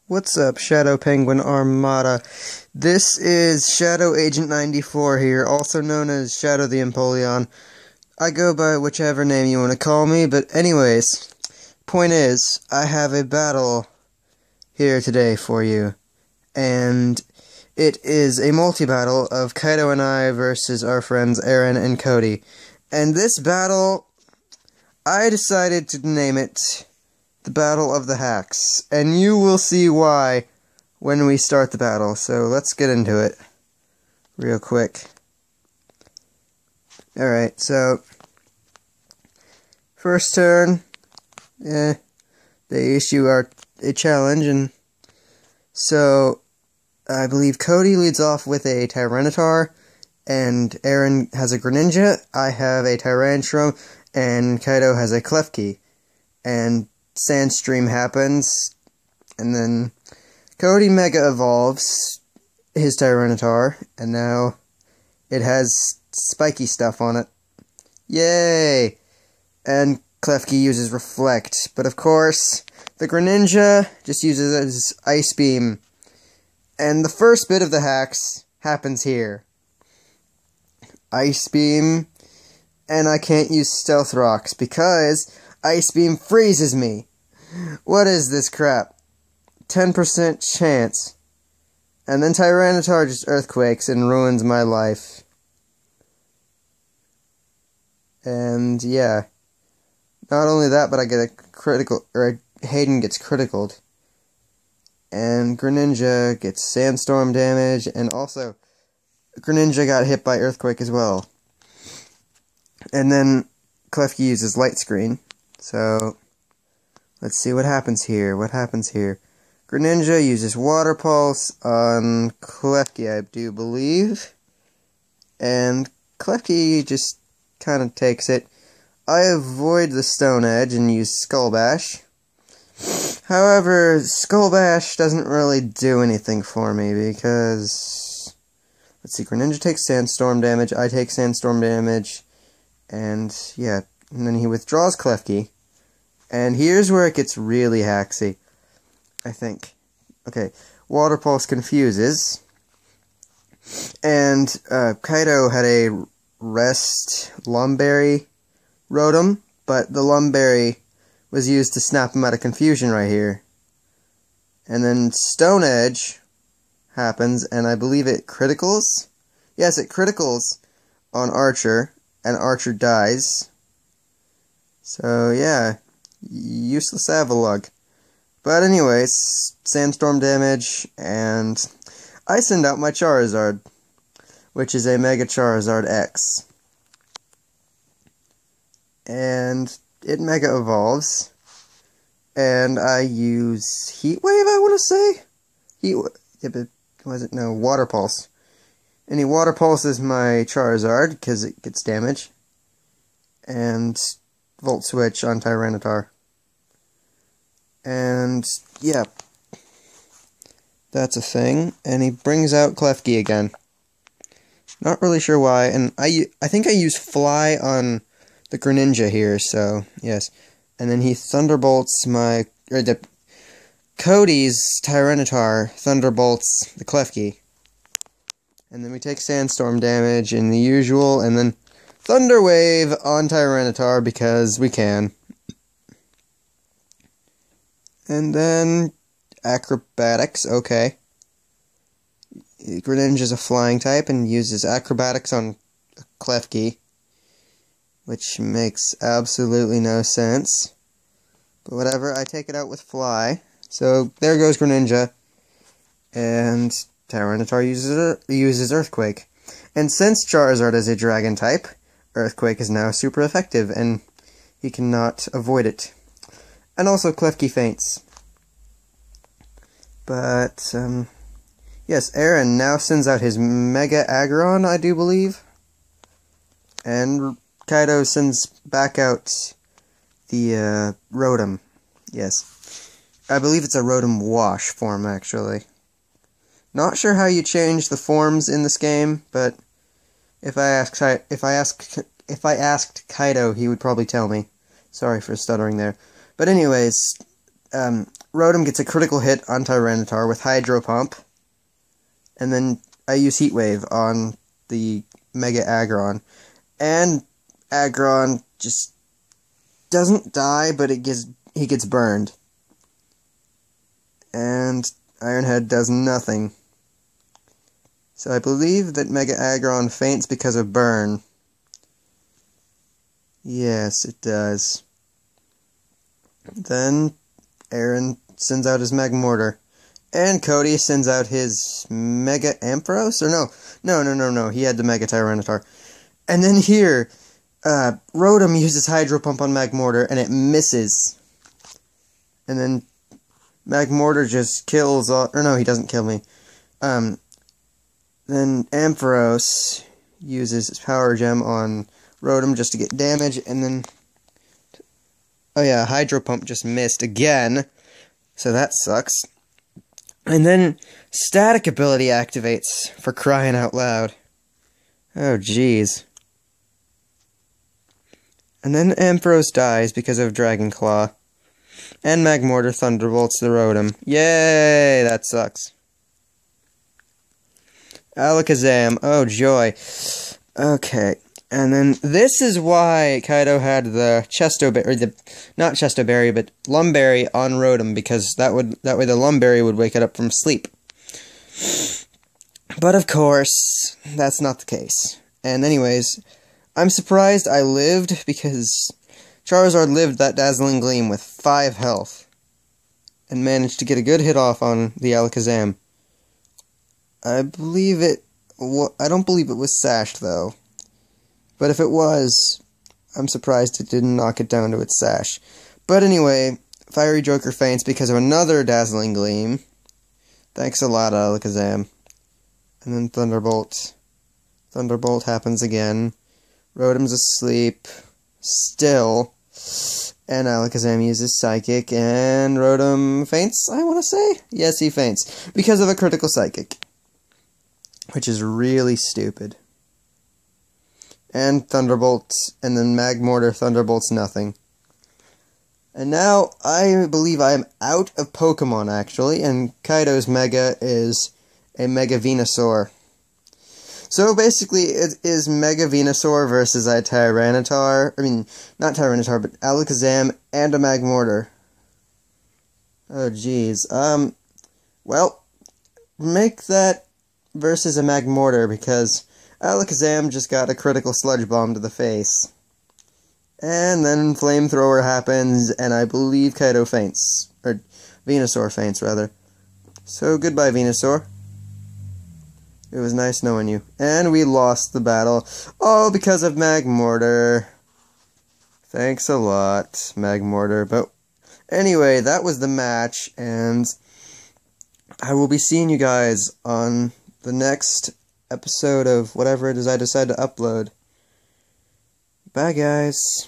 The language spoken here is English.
What's up, Shadow Penguin Armada? This is Shadow Agent 94 here, also known as Shadow the Empoleon. I go by whichever name you want to call me, but anyways, point is, I have a battle here today for you, and it is a multi-battle of Kaido and I versus our friends Aaron and Cody. And this battle, I decided to name it the Battle of the Hacks, and you will see why when we start the battle. So let's get into it real quick. Alright, so first turn, they issue a challenge, and so I believe Cody leads off with a Tyranitar, and Aaron has a Greninja, I have a Tyrantrum, and Kaido has a Klefki. And Sandstream happens, and then Cody Mega evolves his Tyranitar, and now it has spiky stuff on it. Yay! And Klefki uses Reflect, but of course, the Greninja just uses Ice Beam. And the first bit of the hacks happens here. Ice Beam, and I can't use Stealth Rocks because Ice Beam freezes me. What is this crap? 10% chance. And then Tyranitar just earthquakes and ruins my life. And yeah. Not only that, but I get a critical, or Hayden gets criticaled. And Greninja gets sandstorm damage, and also Greninja got hit by earthquake as well. And then Klefki uses light screen. So let's see what happens here. Greninja uses Water Pulse on Klefki, I do believe. And Klefki just kind of takes it. I avoid the Stone Edge and use Skull Bash. However, Skull Bash doesn't really do anything for me because, let's see, Greninja takes Sandstorm damage, I take Sandstorm damage, and yeah, and then he withdraws Klefki. And here's where it gets really hacksy, I think. Okay, Water Pulse confuses, and Kaido had a Rest Lumberry Rotom, but the Lumberry was used to snap him out of confusion right here. And then Stone Edge happens, and I believe it criticals? Yes, it criticals on Archer, and Archer dies. So yeah, useless Avalugg. But anyways, Sandstorm damage, and I send out my Charizard, which is a Mega Charizard X. And it Mega evolves, and I use Heat Wave, I want to say? Water Pulse. And he Water Pulses my Charizard, because it gets damage. And Volt Switch on Tyranitar. And, yeah. That's a thing. And he brings out Klefki again. Not really sure why. And I think I use Fly on the Greninja here, so, yes. And then he Thunderbolts Cody's Tyranitar Thunderbolts the Klefki. And then we take Sandstorm damage in the usual, and then Thunder Wave on Tyranitar because we can. And then Acrobatics, okay. Greninja's a flying type and uses Acrobatics on Klefki, which makes absolutely no sense. But whatever, I take it out with Fly. So there goes Greninja. And Tyranitar uses Earthquake. And since Charizard is a dragon type, Earthquake is now super effective, and he cannot avoid it. And also Klefki faints. But, yes, Aaron now sends out his Mega Aggron, I do believe. And Kaido sends back out the Rotom. Yes. I believe it's a Rotom Wash form, actually. Not sure how you change the forms in this game, but if I asked Kaido, he would probably tell me. Sorry for stuttering there. But anyways, Rotom gets a critical hit on Tyranitar with Hydro Pump, and then I use Heat Wave on the Mega Aggron, and Aggron just doesn't die, but he gets burned, and Ironhead does nothing. So I believe that Mega Aggron faints because of burn. Yes, it does. Then Aaron sends out his Magmortar. And Cody sends out his Mega Ampharos? Or no, he had the Mega Tyranitar. And then here, Rotom uses Hydro Pump on Magmortar, and it misses. And then Magmortar just kills all... Or no, he doesn't kill me. Then Ampharos uses his Power Gem on Rotom just to get damage, and then... Oh yeah, Hydro Pump just missed again, so that sucks. And then Static ability activates, for crying out loud. Oh jeez. And then Ampharos dies because of Dragon Claw. And Magmortar Thunderbolts the Rotom. Yay, that sucks. Alakazam, oh joy. Okay. And then this is why Kaido had the not Chestoberry, but Lumberry on Rotom, because that way the Lumberry would wake it up from sleep. But of course, that's not the case. And anyways, I'm surprised I lived, because Charizard lived that Dazzling Gleam with 5 health, and managed to get a good hit off on the Alakazam. I don't believe it was sashed, though. But if it was, I'm surprised it didn't knock it down to its sash. But anyway, Fiery Joker faints because of another Dazzling Gleam. Thanks a lot, Alakazam. And then Thunderbolt. Thunderbolt happens again. Rotom's asleep. Still. And Alakazam uses Psychic, and Rotom faints, I want to say? Yes, he faints. Because of a critical Psychic. Which is really stupid. And Thunderbolt, and then Magmortar Thunderbolts nothing. And now, I believe I am out of Pokemon, actually, and Kaido's Mega is a Mega Venusaur. So basically, it is Mega Venusaur versus a Tyranitar, I mean, not Tyranitar, but Alakazam and a Magmortar. Oh jeez, well, make that versus a Magmortar, because Alakazam just got a critical Sludge Bomb to the face. And then Flamethrower happens, and I believe Kaido faints. Or, Venusaur faints, rather. So, goodbye, Venusaur. It was nice knowing you. And we lost the battle, all because of Magmortar. Thanks a lot, Magmortar. But, anyway, that was the match, and I will be seeing you guys on the next episode of whatever it is I decide to upload. Bye, guys.